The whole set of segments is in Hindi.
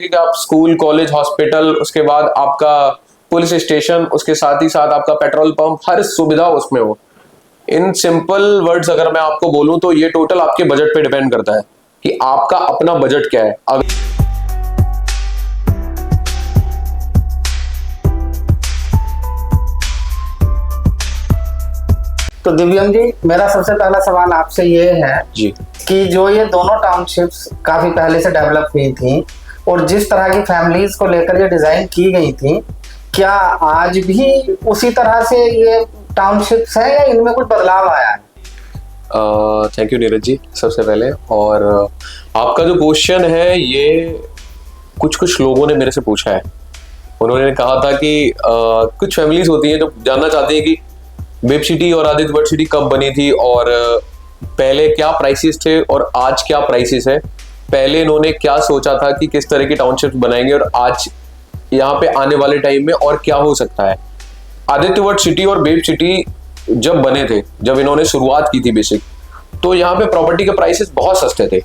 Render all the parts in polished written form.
कि आप स्कूल, कॉलेज, हॉस्पिटल, उसके बाद आपका पुलिस स्टेशन, उसके साथ ही साथ आपका पेट्रोल पंप, हर सुविधा उसमें हो। इन सिंपल वर्ड्स अगर मैं आपको बोलूं तो ये टोटल आपके बजट पे डिपेंड करता है कि आपका अपना बजट क्या है। तो दिव्यम जी, मेरा सबसे पहला सवाल आपसे ये है जी कि जो ये दोनों टाउनशिप्स काफी पहले से डेवलप हुई थी और जिस तरह की फैमिलीज को लेकर ये डिजाइन की गई थी, क्या आज भी उसी तरह से ये टाउनशिप्स हैं या इनमें कुछ बदलाव आया है? थैंक यू नीरज जी सबसे पहले। और आपका जो क्वेश्चन है ये कुछ लोगों ने मेरे से पूछा है। उन्होंने कहा था कि कुछ फैमिलीज होती हैं जो जानना चाहती हैं कि वेब सिटी और आदित्य वर्ल्ड सिटी कब बनी थी और पहले क्या प्राइसेस थे और आज क्या प्राइसेस है। पहले इन्होंने क्या सोचा था कि किस तरह की टाउनशिप बनाएंगे और आज यहाँ पे आने वाले टाइम में और क्या हो सकता है। आदित्य वर्ल्ड सिटी और वेब सिटी जब बने थे, जब इन्होंने शुरुआत की थी बेसिक, तो यहाँ पे प्रॉपर्टी के प्राइसेस बहुत सस्ते थे।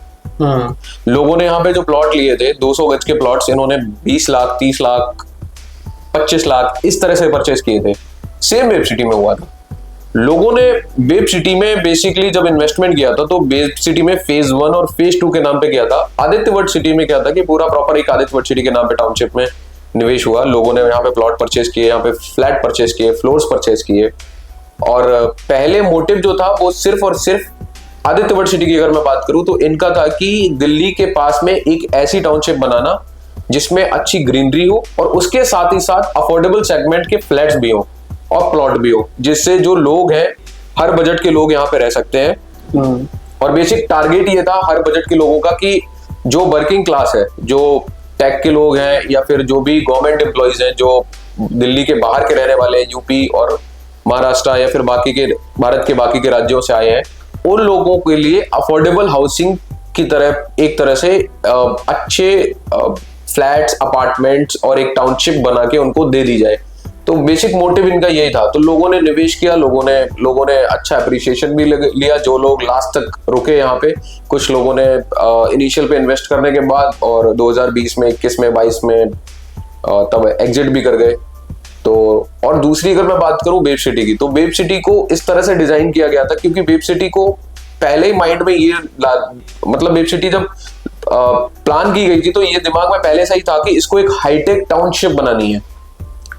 लोगों ने यहाँ पे जो प्लॉट लिए थे 200 गज के प्लॉट्स, इन्होंने 20 लाख, 30 लाख, 25 लाख इस तरह से परचेस किए थे। सेम वेब सिटी में हुआ था। लोगों ने वेब सिटी में बेसिकली जब इन्वेस्टमेंट किया था तो वेब सिटी में फेज 1 और फेज 2 के नाम पे किया था। आदित्य वर्ल्ड सिटी में क्या था कि पूरा प्रॉपर एक आदित्य वर्ल्ड सिटी के नाम पे टाउनशिप में निवेश हुआ। लोगों ने यहाँ पे प्लॉट परचेस किए, यहाँ पे फ्लैट परचेस किए, फ्लोर्स परचेस किए। और पहले मोटिव जो था वो सिर्फ और सिर्फ आदित्य वर्ल्ड सिटी की अगर मैं बात करूं तो इनका था कि दिल्ली के पास में एक ऐसी टाउनशिप बनाना जिसमें अच्छी ग्रीनरी हो और उसके साथ ही साथ अफोर्डेबल सेगमेंट के फ्लैट्स भी हो और प्लॉट भी हो, जिससे जो लोग हैं हर बजट के लोग यहाँ पे रह सकते हैं। और बेसिक टारगेट ये था हर बजट के लोगों का कि जो वर्किंग क्लास है, जो टेक के लोग हैं या फिर जो भी गवर्नमेंट एम्प्लॉइज हैं जो दिल्ली के बाहर के रहने वाले हैं, यूपी और महाराष्ट्र या फिर बाकी के भारत के बाकी के राज्यों से आए हैं, उन लोगों के लिए अफोर्डेबल हाउसिंग की तरह एक तरह से अच्छे फ्लैट्स, अपार्टमेंट्स और एक टाउनशिप बना के उनको दे दी जाए। तो बेसिक मोटिव इनका यही था। तो लोगों ने निवेश किया, लोगों ने अच्छा अप्रिसिएशन भी लिया। जो लोग लास्ट तक रुके यहाँ पे, कुछ लोगों ने इनिशियल पे इन्वेस्ट करने के बाद और 2020 में, 21 में, 22 में तब एग्जिट भी कर गए। तो और दूसरी अगर मैं बात करूं वेब सिटी की, तो वेब सिटी को इस तरह से डिजाइन किया गया था क्योंकि वेब सिटी को पहले ही माइंड में ये मतलब वेब सिटी जब प्लान की गई थी तो ये दिमाग में पहले से ही था कि इसको एक हाईटेक टाउनशिप बनानी है।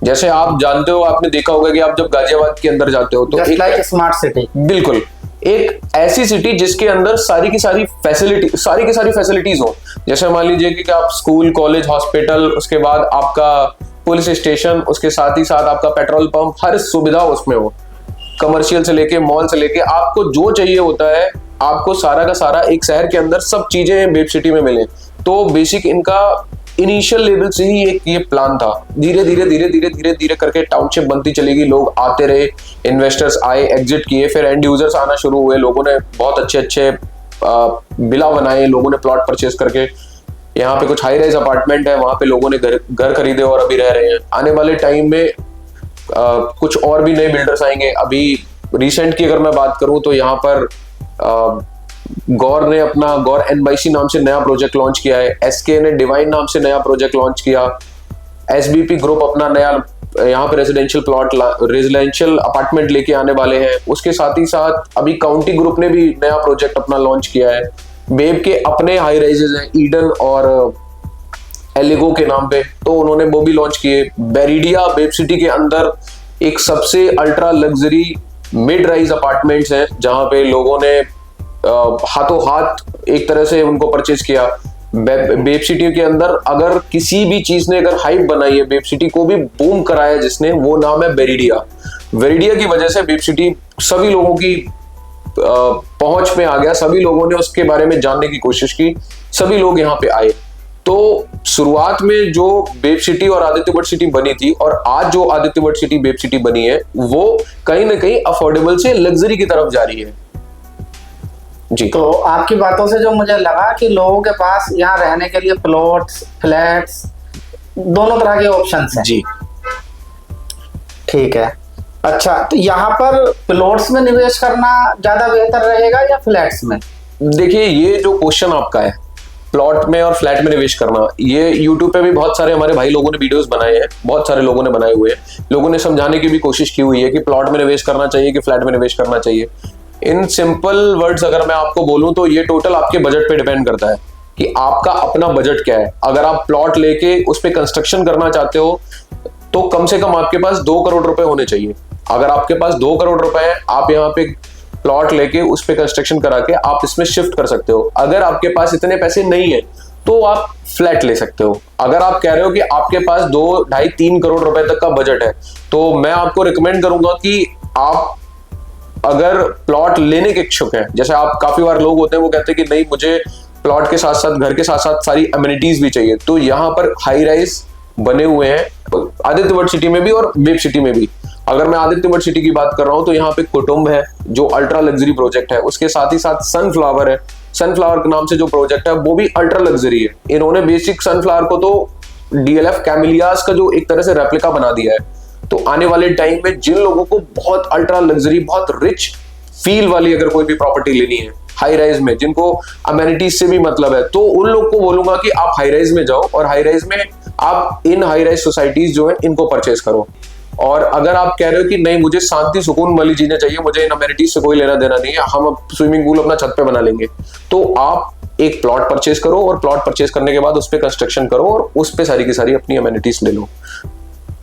जैसे आप जानते हो, आपने देखा होगा कि आप जब गाजियाबाद के अंदर जाते हो तो एक स्मार्ट सिटी, बिल्कुल एक ऐसी सिटी जिसके अंदर सारी की सारी फैसिलिटीज हो। जैसे मान लीजिए कि आप स्कूल, कॉलेज, हॉस्पिटल, उसके बाद आपका पुलिस स्टेशन, उसके साथ ही साथ आपका पेट्रोल पंप, हर सुविधा उसमें हो। कमर्शियल से लेके मॉल से लेके आपको जो चाहिए होता है, आपको सारा का सारा एक शहर के अंदर सब चीजें वेब सिटी में मिले। तो बेसिक इनका इनिशियल लेवल से ही एक ये प्लान था। धीरे धीरे करके टाउनशिप बनती चलेगी, लोग आते रहे, इन्वेस्टर्स आए, एग्जिट किए, फिर एंड यूजर्स आना शुरू हुए। लोगों ने बहुत अच्छे विला बनाए, लोगों ने प्लॉट परचेस करके, यहाँ पे कुछ हाई राइज अपार्टमेंट है, वहां पे लोगों ने घर खरीदे और अभी रह रहे हैं। आने वाले टाइम में कुछ और भी नए बिल्डर्स आएंगे। अभी रिसेंट की अगर मैं बात करूं तो यहाँ पर गौर ने अपना गौर NYC नाम से नया प्रोजेक्ट लॉन्च किया है। SK ने डिवाइन नाम से नया प्रोजेक्ट लॉन्च किया। SBP ग्रुप अपना नया यहाँ पे रेजिडेंशियल अपार्टमेंट लेके आने वाले हैं। उसके साथ ही साथ अभी काउंटी ग्रुप ने भी नया प्रोजेक्ट अपना लॉन्च किया है। वेब के अपने हाई राइजेस हैं, ईडन और एलिगो के नाम पे, तो उन्होंने वो भी लॉन्च किए। बेरिडिया वेब सिटी के अंदर एक सबसे ultra luxury mid rise apartments हैं जहां पे लोगों ने हाथों हाथ एक तरह से उनको परचेज किया। वेब सिटी के अंदर अगर किसी भी चीज ने अगर हाइप बनाई है, वेब सिटी को भी बूम कराया जिसने, वो नाम है बेरिडिया। बेरिडिया की वजह से वेब सिटी सभी लोगों की पहुंच में आ गया, सभी लोगों ने उसके बारे में जानने की कोशिश की, सभी लोग यहाँ पे आए। तो शुरुआत में जो वेब सिटी और आदित्य वर्ल्ड सिटी बनी थी और आज जो Aditya world city web city बनी है, वो कहीं ना कहीं अफोर्डेबल से लग्जरी की तरफ जा रही है जी। तो आपकी बातों से जो मुझे लगा कि लोगों के पास यहाँ रहने के लिए प्लॉट्स, फ्लैट्स, दोनों तरह के ऑप्शंस हैं जी। ठीक है, अच्छा, तो यहाँ पर प्लॉट्स में निवेश करना ज्यादा बेहतर रहेगा या फ्लैट्स में? देखिए, ये जो क्वेश्चन आपका है, प्लॉट में और फ्लैट में निवेश करना, ये यूट्यूब पे भी बहुत सारे हमारे भाई लोगों ने वीडियोस बनाए हैं, बहुत सारे लोगों ने बनाए हुए हैं, लोगों ने समझाने की भी कोशिश की हुई है कि प्लॉट में निवेश करना चाहिए कि फ्लैट में निवेश करना चाहिए। इन सिंपल वर्ड्स अगर मैं आपको बोलूं तो ये टोटल आपके बजट पे डिपेंड करता है कि आपका अपना बजट क्या है। अगर आप प्लॉट लेके उस पर कंस्ट्रक्शन करना चाहते हो तो कम से कम आपके पास 2 करोड़ रुपए होने चाहिए। अगर आपके पास 2 करोड़ रुपए है, आप यहाँ पे प्लॉट लेके उस पे कंस्ट्रक्शन करा के आप इसमें शिफ्ट कर सकते हो। अगर आपके पास इतने पैसे नहीं है तो आप फ्लैट ले सकते हो। अगर आप कह रहे हो कि आपके पास 2, 2.5, 3 करोड़ रुपए तक का बजट है तो मैं आपको रिकमेंड करूंगा कि आप अगर प्लॉट लेने के इच्छुक हैं, जैसे आप काफी बार लोग होते हैं वो कहते हैं कि नहीं मुझे प्लॉट के साथ साथ घर के साथ साथ सारी अम्यूनिटीज भी चाहिए, तो यहाँ पर हाई राइज बने हुए हैं आदित्य वर्ल्ड सिटी में भी और वेब सिटी में भी। अगर मैं आदित्य वर्ल्ड सिटी की बात कर रहा हूं तो यहाँ पे कुटुंब है जो अल्ट्रा लग्जरी प्रोजेक्ट है, उसके साथ ही साथ सनफ्लावर है। सनफ्लावर के नाम से जो प्रोजेक्ट है वो भी अल्ट्रा लग्जरी है। इन्होंने बेसिक सनफ्लावर को तो डीएलएफ कैमिलियास का जो एक तरह से रेप्लिका बना दिया है। तो आने वाले टाइम में जिन लोगों को बहुत अल्ट्रा लग्जरी, बहुत रिच फील वाली अगर कोई भी प्रॉपर्टी लेनी है हाई राइज में, जिनको अमेनिटीज से भी मतलब है, तो उन लोग को बोलूंगा कि आप हाई राइज में जाओ और हाई राइज में आप इन हाई राइज सोसाइटीज जो है इनको परचेज करो। और अगर आप कह रहे हो कि नहीं मुझे शांति सुकून वाली चीजें चाहिए, मुझे इन अमेनिटीज से कोई लेना देना नहीं है, हम अब स्विमिंग पूल अपना छत पे बना लेंगे, तो आप एक प्लॉट परचेज करो और प्लॉट परचेज करने के बाद उस पर कंस्ट्रक्शन करो और उस पर सारी की सारी अपनी अमेनिटीज ले लो।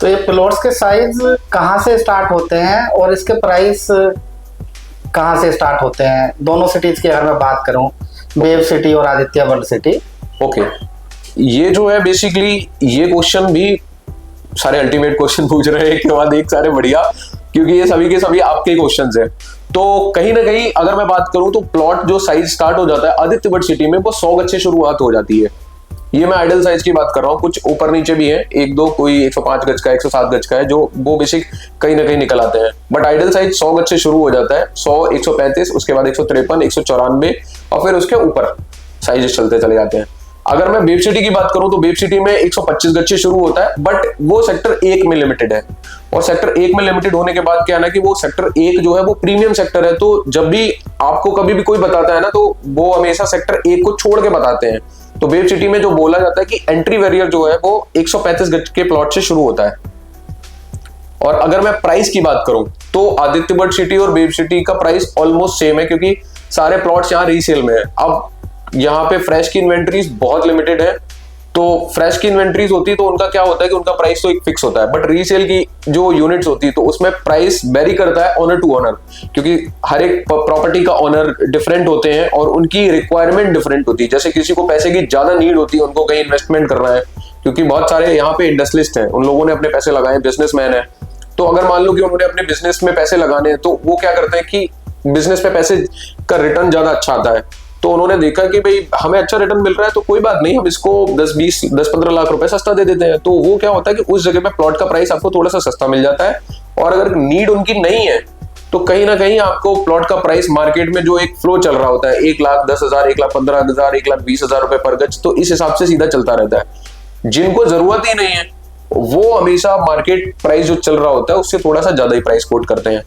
तो ये प्लॉट्स के साइज कहाँ से स्टार्ट होते हैं और इसके प्राइस कहाँ से स्टार्ट होते हैं, दोनों सिटीज की अगर मैं बात करूं, वेब सिटी और आदित्य वर्ल्ड सिटी? ओके, ये जो है बेसिकली ये क्वेश्चन भी सारे अल्टीमेट क्वेश्चन पूछ रहे हैं एक के बाद एक सारे बढ़िया, क्योंकि ये सभी के सभी आपके क्वेश्चंस हैं। तो कहीं ना कहीं अगर मैं बात करूं तो प्लॉट जो साइज स्टार्ट हो जाता है आदित्य वर्ल्ड सिटी में वो 100 गज से शुरुआत हो जाती है। ये मैं आइडल साइज की बात कर रहा हूँ, कुछ ऊपर नीचे भी है, एक दो कोई 105 गज का 107 गज का है जो वो बेसिक कहीं ना कहीं निकल आते हैं, बट आइडल साइज 100 गज से शुरू हो जाता है। 100, 135, उसके बाद 153, 194 और फिर उसके ऊपर साइजेस चलते चले जाते हैं। अगर मैं वेब सिटी की बात करूं तो वेब सिटी में 125 गज से शुरू होता है, बट वो सेक्टर 1 में लिमिटेड है। और सेक्टर 1 में लिमिटेड होने के बाद क्या है ना कि वो सेक्टर 1 जो है वो प्रीमियम सेक्टर है, तो जब भी आपको कभी भी कोई बताता है ना तो वो हमेशा सेक्टर 1 को छोड़ के बताते हैं। तो वेब सिटी में जो बोला जाता है कि एंट्री बैरियर जो है वो 135 गज के प्लॉट से शुरू होता है। और अगर मैं प्राइस की बात करूं तो आदित्य वर्ल्ड सिटी और वेब सिटी का प्राइस ऑलमोस्ट सेम है, क्योंकि सारे प्लॉट्स यहाँ रीसेल में है। अब यहाँ पे फ्रेश की इन्वेंट्रीज बहुत लिमिटेड है, तो फ्रेश की इन्वेंट्रीज होती है तो उनका क्या होता है कि उनका प्राइस तो एक फिक्स होता है, बट रीसेल की जो यूनिट्स होती है तो उसमें प्राइस वेरी करता है ऑनर टू ऑनर, क्योंकि हर एक प्रॉपर्टी का ऑनर डिफरेंट होते हैं और उनकी रिक्वायरमेंट डिफरेंट होती है। जैसे किसी को पैसे की ज्यादा नीड होती है, उनको कहीं इन्वेस्टमेंट करना है, क्योंकि बहुत सारे यहाँ पे इंडस्ट्रियलिस्ट हैं, उन लोगों ने अपने पैसे लगाए, बिजनेसमैन है, तो अगर मान लो कि उन्होंने अपने बिजनेस में पैसे लगाने हैं तो वो क्या करते हैं कि बिजनेस में पैसे का रिटर्न ज्यादा अच्छा आता है, तो उन्होंने देखा कि भाई हमें अच्छा रिटर्न मिल रहा है तो कोई बात नहीं, हम इसको 10-15 लाख रुपए सस्ता दे देते हैं। तो वो क्या होता है कि उस जगह पे प्लॉट का प्राइस आपको थोड़ा सा सस्ता मिल जाता है, और अगर नीड उनकी नहीं है तो कहीं ना कहीं आपको प्लॉट का प्राइस मार्केट में जो एक फ्लो चल रहा होता है 1,10,000, 1,15,000, 1,20,000 रुपए पर गज, तो इस हिसाब से सीधा चलता रहता है। जिनको जरूरत ही नहीं है वो हमेशा मार्केट प्राइस जो चल रहा होता है उससे थोड़ा सा ज्यादा ही प्राइस कोट करते हैं।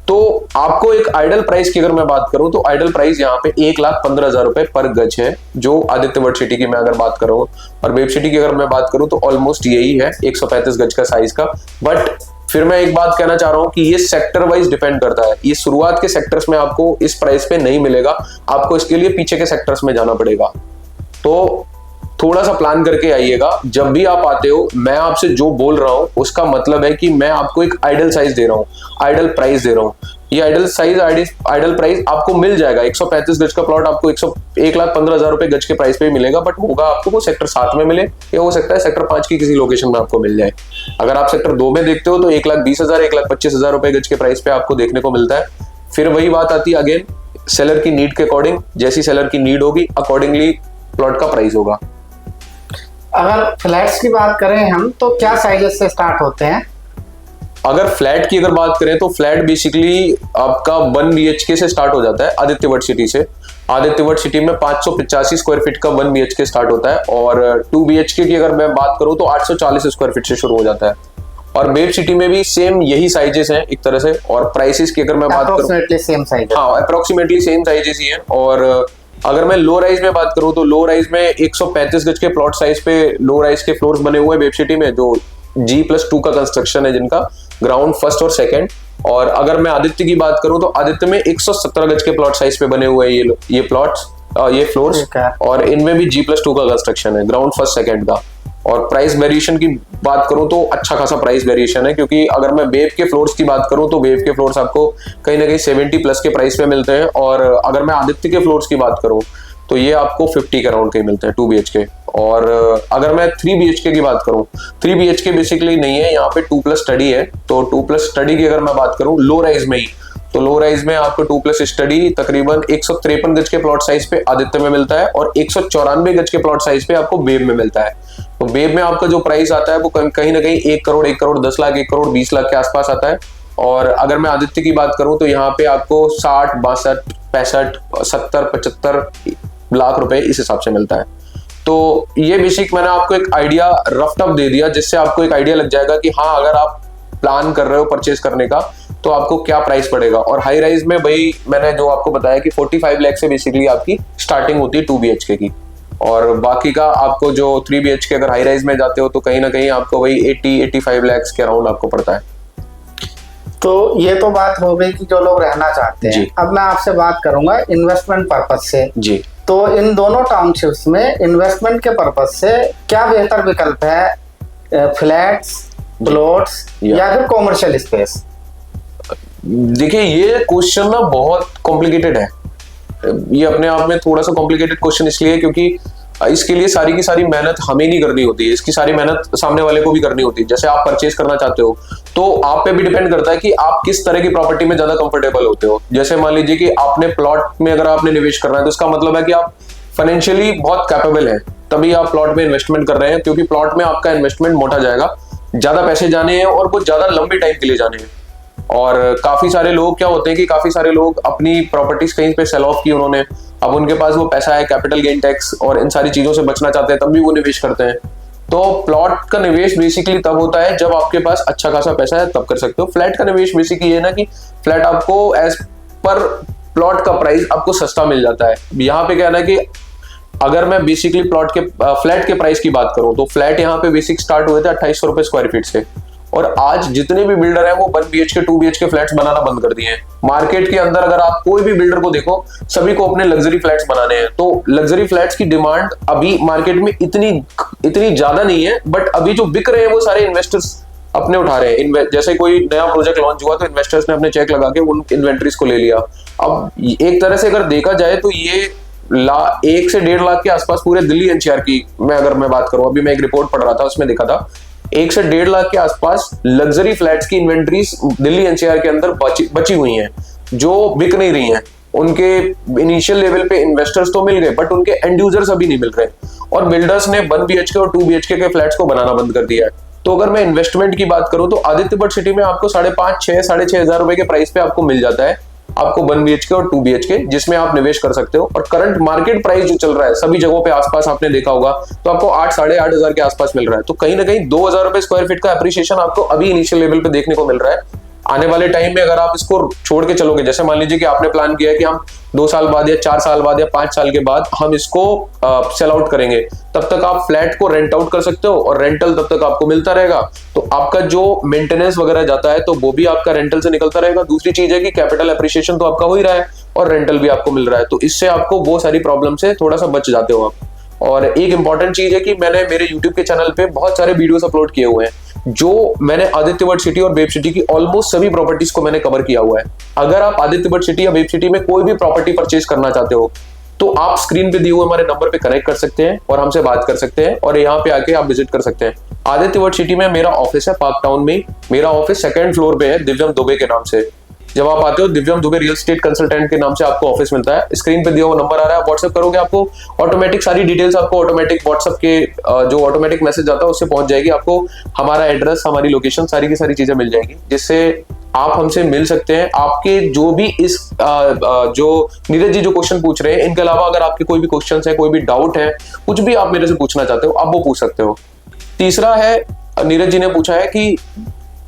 तो आपको एक आइडल प्राइस की अगर मैं बात करूं तो आइडल प्राइस यहाँ पे 1,15,000 रुपए पर गज है, जो आदित्य वर्ल्ड सिटी की मैं अगर बात कर रहा हूँ। और वेब सिटी की अगर मैं बात करूं तो ऑलमोस्ट यही है 135 गज का साइज का। बट फिर मैं एक बात कहना चाह रहा हूँ कि ये सेक्टर वाइज डिपेंड करता है, ये शुरुआत के सेक्टर्स में आपको इस प्राइस पे नहीं मिलेगा, आपको इसके लिए पीछे के सेक्टर्स में जाना पड़ेगा। तो थोड़ा सा प्लान करके आइएगा। जब भी आप आते हो मैं आपसे जो बोल रहा हूँ उसका मतलब है कि मैं आपको एक आइडल साइज दे रहा हूँ, आइडल प्राइस दे रहा हूँ। ये आइडल साइज, आइडल प्राइस आपको मिल जाएगा। 135 गज का प्लॉट आपको 1,15,000 रुपए गज के प्राइस पे मिलेगा, बट होगा आपको वो सेक्टर 7 में मिले या हो सकता है सेक्टर 5 की किसी लोकेशन में आपको मिल जाए। अगर आप सेक्टर 2 में देखते हो तो 1,20,000, 1,25,000 रुपए गज के प्राइस पे आपको देखने को मिलता है। फिर वही बात आती है अगेन सेलर की नीड के अकॉर्डिंग, जैसी सेलर की नीड होगी अकॉर्डिंगली प्लॉट का प्राइस होगा। अगर फ्लैट्स की बात करें हम तो क्या साइजेस से स्टार्ट होते हैं? अगर फ्लैट की अगर बात करें तो फ्लैट बेसिकली आपका 1 BHK से स्टार्ट हो जाता है आदित्य वर्ल्ड सिटी से। आदित्य वर्ल्ड सिटी में 585 स्क्वायर फीट का 1 BHK स्टार्ट होता है, और 2 BHK की अगर मैं बात करूं तो 840 स्क्वायर फीट से शुरू हो जाता है। और वेब सिटी में भी सेम यही साइजेस हैं एक तरह से। और प्राइसेस की अगर मैं बात करूं सेम साइज, हाँ अप्रोक्सीमेटली सेम साइजेस ही हैं। और अगर मैं लो राइज में बात करूं तो लो राइज में 135 गज के प्लॉट साइज पे लो राइज के फ्लोर्स बने हुए हैं वेब सिटी में, जो G+2 का कंस्ट्रक्शन है, जिनका ग्राउंड फर्स्ट और सेकंड। और अगर मैं आदित्य की बात करूं तो आदित्य में 117 गज के प्लॉट साइज पे बने हुए हैं ये प्लॉट्स, ये फ्लोर्स, और इनमें भी G+2 का कंस्ट्रक्शन है, ग्राउंड फर्स्ट सेकंड का। और प्राइस वेरिएशन की बात करूं तो अच्छा खासा प्राइस वेरिएशन है, क्योंकि अगर मैं वेव के फ्लोर्स की बात करूं तो वेव के फ्लोर्स आपको कहीं ना कहीं 70+ के प्राइस पे मिलते हैं, और अगर मैं आदित्य के फ्लोर्स की बात करूं तो ये आपको 50 के अराउंड के मिलते हैं 2 BHK। और अगर मैं 3 BHK की बात करूं, 3 BHK बेसिकली नहीं है, यहाँ पे 2+ स्टडी है। तो 2+ स्टडी की अगर मैं बात करूं लो राइज में ही, तो लो राइज में आपको 2+ स्टडी तकरीबन 153 गज के प्लॉट साइज पे आदित्य में मिलता है, और 194 गज के प्लॉट साइज पे आपको वेव में मिलता है। तो वेव में आपका जो प्राइस आता है वो कहीं ना कहीं 1 करोड़, 1 करोड़ 10 लाख, 1 करोड़ 20 लाख के आसपास आता है। और अगर मैं आदित्य की बात करूं तो यहाँ पे आपको 60, 62, 65, 70, 75 लाख रुपए इस हिसाब से मिलता है। तो ये बेसिक मैंने आपको एक आइडिया रफ टफ दे दिया, जिससे आपको एक आइडिया लग जाएगा कि हाँ, अगर आप प्लान कर रहे हो परचेज करने का तो आपको क्या प्राइस पड़ेगा। और हाई राइज में भाई मैंने जो आपको बताया कि 45 लाख से बेसिकली आपकी स्टार्टिंग होती है 2 BHK की, और बाकी का आपको जो 3 BHK अगर हाई राइज में जाते हो तो कहीं ना कहीं आपको वही 80-85 लाख के अराउंड आपको पड़ता है। तो ये तो बात हो गई कि जो लोग रहना चाहते हैं। अब मैं आपसे बात करूंगा इन्वेस्टमेंट पर्पज से जी। तो इन दोनों टाउनशिप्स में इन्वेस्टमेंट के पर्पज से क्या बेहतर विकल्प है, फ्लैट्स, प्लॉट्स या फिर कॉमर्शियल स्पेस? देखिए, ये क्वेश्चन ना बहुत कॉम्प्लिकेटेड है। ये अपने आप में थोड़ा सा कॉम्प्लिकेटेड क्वेश्चन इसलिए क्योंकि इसके लिए सारी की सारी मेहनत हमें नहीं करनी होती है, इसकी सारी मेहनत सामने वाले को भी करनी होती है। जैसे आप परचेज करना चाहते हो तो आप पे भी डिपेंड करता है कि आप किस तरह की प्रॉपर्टी में ज्यादा कंफर्टेबल होते हो। जैसे मान लीजिए कि आपने प्लॉट में अगर आपने निवेश करना है तो इसका मतलब है कि आप फाइनेंशियली बहुत कैपेबल हैं, तभी आप प्लॉट में इन्वेस्टमेंट कर रहे हैं, क्योंकि प्लॉट में आपका इन्वेस्टमेंट मोटा जाएगा, ज्यादा पैसे जाने हैं और कुछ ज्यादा लंबे टाइम के लिए जाने हैं। और काफी सारे लोग क्या होते हैं कि काफी सारे लोग अपनी प्रॉपर्टीज कहीं पे सेल ऑफ की उन्होंने, अब उनके पास वो पैसा है, कैपिटल गेन टैक्स और इन सारी चीजों से बचना चाहते हैं, तब भी वो निवेश करते हैं। तो प्लॉट का निवेश बेसिकली तब होता है जब आपके पास अच्छा खासा पैसा है, तब कर सकते हो। फ्लैट का निवेश बेसिकली ये ना कि फ्लैट आपको एज पर प्लॉट का प्राइस आपको सस्ता मिल जाता है। यहाँ पे क्या है ना कि अगर मैं बेसिकली फ्लैट के प्राइस की बात करूं तो फ्लैट यहाँ पे बेसिक स्टार्ट हुए थे 2800 रुपए स्क्वायर फीट से, और आज जितने भी बिल्डर हैं वो 1 BHK 2 BHK फ्लैट्स बनाना बंद कर दिए हैं। मार्केट के अंदर अगर आप कोई भी बिल्डर को देखो, सभी को अपने लग्जरी फ्लैट्स बनाने हैं। तो लग्जरी फ्लैट्स की डिमांड अभी मार्केट में इतनी ज्यादा नहीं है, बट अभी जो बिक रहे हैं वो सारे इन्वेस्टर्स अपने उठा रहे हैं। जैसे कोई नया प्रोजेक्ट लॉन्च हुआ तो इन्वेस्टर्स ने अपने चेक लगा के उन इन्वेंट्रीज को ले लिया। अब एक तरह से अगर देखा जाए तो ये 1 से 1.5 लाख के आसपास पूरे दिल्ली NCR की अगर मैं बात करूं, अभी मैं एक रिपोर्ट पढ़ रहा था, उसमें देखा था 1 से 1.5 लाख के आसपास लग्जरी फ्लैट्स की इन्वेंट्रीज दिल्ली NCR के अंदर बची हुई हैं, जो बिक नहीं रही हैं। उनके इनिशियल लेवल पे इन्वेस्टर्स तो मिल गए, बट उनके एंड यूजर्स अभी नहीं मिल रहे, और बिल्डर्स ने 1 BHK और 2 BHK के फ्लैट्स को बनाना बंद कर दिया है। तो अगर मैं इन्वेस्टमेंट की बात करूं तो आदित्य बट सिटी में आपको 5,500 साढ़े 6,000 रुपए के प्राइस पे आपको मिल जाता है, आपको 1 BHK और 2 BHK, जिसमें आप निवेश कर सकते हो। और करंट मार्केट प्राइस जो चल रहा है सभी जगहों पे आसपास आपने देखा होगा, तो आपको 8 साढ़े 8,000 के आसपास मिल रहा है। तो कहीं ना कहीं 2,000 रुपए स्क्वायर फीट का एप्रिसिएशन आपको अभी इनिशियल लेवल पे देखने को मिल रहा है। आने वाले टाइम में अगर आप इसको छोड़ के चलोगे, जैसे मान लीजिए कि आपने प्लान किया है कि हम 2 साल बाद या 4 साल बाद या 5 साल के बाद हम इसको सेल आउट करेंगे, तब तक आप फ्लैट को रेंट आउट कर सकते हो, और रेंटल तब तक आपको मिलता रहेगा। तो आपका जो मेंटेनेंस वगैरह जाता है तो वो भी आपका रेंटल से निकलता रहेगा। दूसरी चीज है कि कैपिटल एप्रिसिएशन तो आपका हो ही रहा है और रेंटल भी आपको मिल रहा है, तो इससे आपको वो सारी प्रॉब्लम से थोड़ा सा बच जाते हो आप। और एक इंपॉर्टेंट चीज है कि मैंने मेरे YouTube के चैनल पे बहुत सारे वीडियोस अपलोड किए हुए हैं, जो मैंने आदित्य वर्ड सिटी और वेब सिटी की ऑलमोस्ट सभी प्रॉपर्टीज को मैंने कवर किया हुआ है। अगर आप आदित्य वर्ड सिटी या वेब सिटी में कोई भी प्रॉपर्टी परचेज करना चाहते हो तो आप स्क्रीन पे दिए हुए हमारे नंबर पे कनेक्ट कर सकते हैं और हमसे बात कर सकते हैं, और यहाँ पे आके आप विजिट कर सकते हैं। आदित्य वर्ड सिटी में मेरा ऑफिस है पार्क टाउन में, मेरा ऑफिस 2nd फ्लोर पे है, दिव्यम दुबे के नाम से। जब आप आते हो दिव्यम दुबे रियल एस्टेट कंसल्टेंट के नाम से आपको ऑफिस मिलता है। स्क्रीन पे दिया हुआ नंबर आ रहा है, व्हाट्सएप करोगे आपको ऑटोमेटिक सारी डिटेल्स आपको ऑटोमेटिक व्हाट्सएप के जो ऑटोमेटिक मैसेज आता है उससे पहुंच जाएगी। आपको हमारा एड्रेस, हमारी लोकेशन, सारी की सारी चीजें मिल जाएगी, जिससे आप हमसे मिल सकते हैं। आपके जो भी इस जो नीरज जी जो क्वेश्चन पूछ रहे हैं, इनके अलावा अगर आपके कोई भी क्वेश्चन है, कोई भी डाउट है, कुछ भी आप मेरे से पूछना चाहते हो, आप वो पूछ सकते हो। तीसरा है, नीरज जी ने पूछा है कि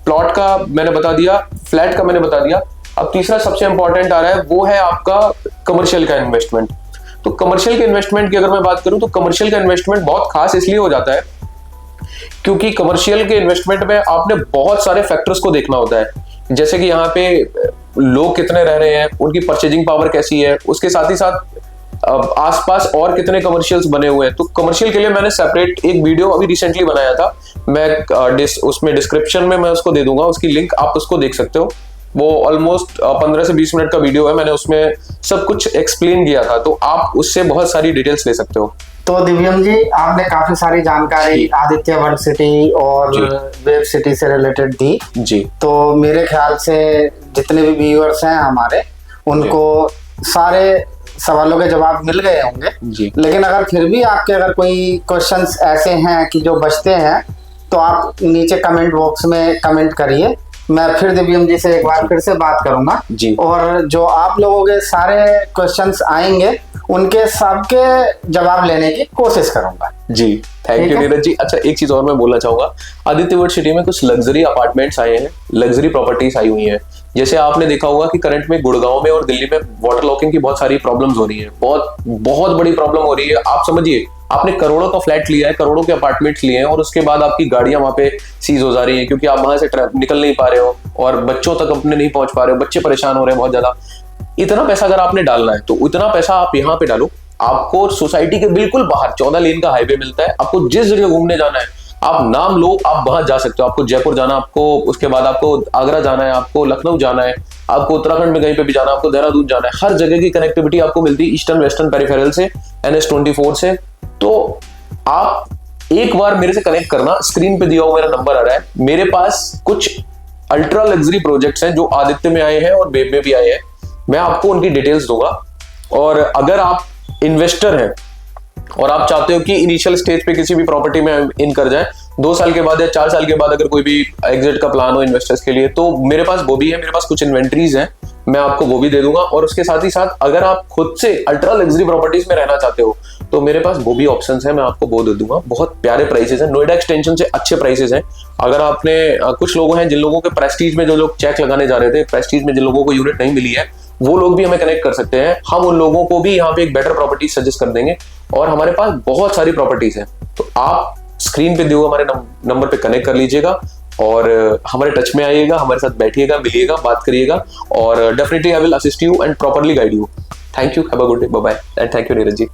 प्लॉट का मैंने बता दिया, फ्लैट का मैंने बता दिया। अब तीसरा सबसे इंपॉर्टेंट आ रहा है, वो है आपका कमर्शियल का इन्वेस्टमेंट। तो कमर्शियल के इन्वेस्टमेंट की अगर मैं बात करूं तो कमर्शियल का इन्वेस्टमेंट बहुत खास इसलिए हो जाता है क्योंकि कमर्शियल के इन्वेस्टमेंट में आपने बहुत सारे फैक्टर्स को देखना होता है, जैसे कि यहाँ पे लोग कितने रह रहे हैं, उनकी परचेजिंग पावर कैसी है, उसके साथ ही साथ आसपास और कितने कमर्शियल्स बने हुए हैं। तो कमर्शियल के लिए मैंने सेपरेट एक वीडियो अभी रिसेंटली बनाया था, मैं उसमें डिस्क्रिप्शन में मैं उसको दे दूंगा, उसकी लिंक आप उसको देख सकते हो। वो ऑलमोस्ट 15 से 20 मिनट का वीडियो है, मैंने उसमें सब कुछ एक्सप्लेन किया था, तो आप उससे बहुत सारी डिटेल्स ले सकते हो। तो दिव्यम जी, आपने काफी सारी जानकारी आदित्य वर्ल्ड सिटी और वेब सिटी से रिलेटेड दी जी। तो मेरे ख्याल से जितने भी व्यूअर्स हैं हमारे, उनको सारे सवालों के जवाब मिल गए होंगे जी। लेकिन अगर फिर भी आपके अगर कोई क्वेश्चंस ऐसे हैं कि जो बचते हैं, तो आप नीचे कमेंट बॉक्स में कमेंट करिए। मैं फिर दिव्यम जी से एक बार फिर से बात करूंगा जी। और जो आप लोगों के सारे क्वेश्चंस आएंगे उनके सबके जवाब लेने की कोशिश करूंगा जी। थैंक यू नीरज जी। अच्छा, एक चीज और मैं बोलना चाहूंगा, आदित्य वर्ल्ड सिटी में कुछ लग्जरी अपार्टमेंट्स आए हैं, लग्जरी प्रॉपर्टीज आई हुई हैं। जैसे आपने देखा होगा कि करंट में गुड़गांव में और दिल्ली में वाटर लॉकिंग की बहुत सारी प्रॉब्लम्स हो रही है, बहुत बहुत बड़ी प्रॉब्लम हो रही है। आप समझिए, आपने करोड़ों का फ्लैट लिया है, करोड़ों के अपार्टमेंट्स लिए हैं और उसके बाद आपकी गाड़ियां वहां पे सीज हो जा रही हैं क्योंकि आप वहां से निकल नहीं पा रहे हो और बच्चों तक अपने नहीं पहुंच पा रहे हो, बच्चे परेशान हो रहे हैं बहुत ज्यादा। इतना पैसा अगर आपने डालना है तो उतना पैसा आप यहाँ पे डालो। आपको सोसाइटी के बिल्कुल बाहर 14 लेन का हाईवे मिलता है, आपको जिस जगह घूमने जाना है आप नाम लो, आप वहां जा सकते हो। आपको जयपुर जाना, आपको उसके बाद आपको आगरा जाना है, आपको लखनऊ जाना है, आपको उत्तराखंड में कहीं पे भी जाना है, आपको देहरादून जाना है, हर जगह की कनेक्टिविटी आपको मिलती है ईस्टर्न वेस्टर्न पेरिफेरल से, NH24 से। तो आप एक बार मेरे से कनेक्ट करना, स्क्रीन पे दिया हुआ मेरा नंबर आ रहा है। मेरे पास कुछ अल्ट्रा लग्जरी प्रोजेक्ट्स हैं जो आदित्य में आए हैं और बेब में भी आए हैं, मैं आपको उनकी डिटेल्स दूंगा। और अगर आप इन्वेस्टर हैं और आप चाहते हो कि इनिशियल स्टेज पे किसी भी प्रॉपर्टी में इन कर जाए, 2 साल के बाद या 4 साल के बाद अगर कोई भी एग्जिट का प्लान हो इन्वेस्टर्स के लिए, तो मेरे पास वो भी है। मेरे पास कुछ इन्वेंट्रीज हैं, मैं आपको वो भी दे दूंगा। और उसके साथ ही साथ अगर आप खुद से अल्ट्रा लग्जरी प्रॉपर्टीज में रहना चाहते हो तो मेरे पास वो भी ऑप्शंस हैं, मैं आपको वो दे दूंगा। बहुत प्यारे प्राइसेस हैं, नोएडा एक्सटेंशन से अच्छे प्राइसेस हैं। अगर आपने कुछ लोगों हैं जिन लोगों के प्रेस्टीज में जो लोग चेक लगाने जा रहे थे, प्रेस्टीज में जिन लोगों को यूनिट नहीं मिली है, वो लोग भी हमें कनेक्ट कर सकते हैं। हम उन लोगों को भी यहाँ पे एक बेटर प्रॉपर्टी सजेस्ट कर देंगे और हमारे पास बहुत सारी प्रॉपर्टीज हैं। तो आप स्क्रीन पे दिए हुए हमारे नंबर पे कनेक्ट कर लीजिएगा और हमारे टच में आइएगा, हमारे साथ बैठिएगा, मिलिएगा, बात करिएगा और definitely I will assist you and properly guide you. Thank you, have a good day, bye bye and thank you Neeraj ji.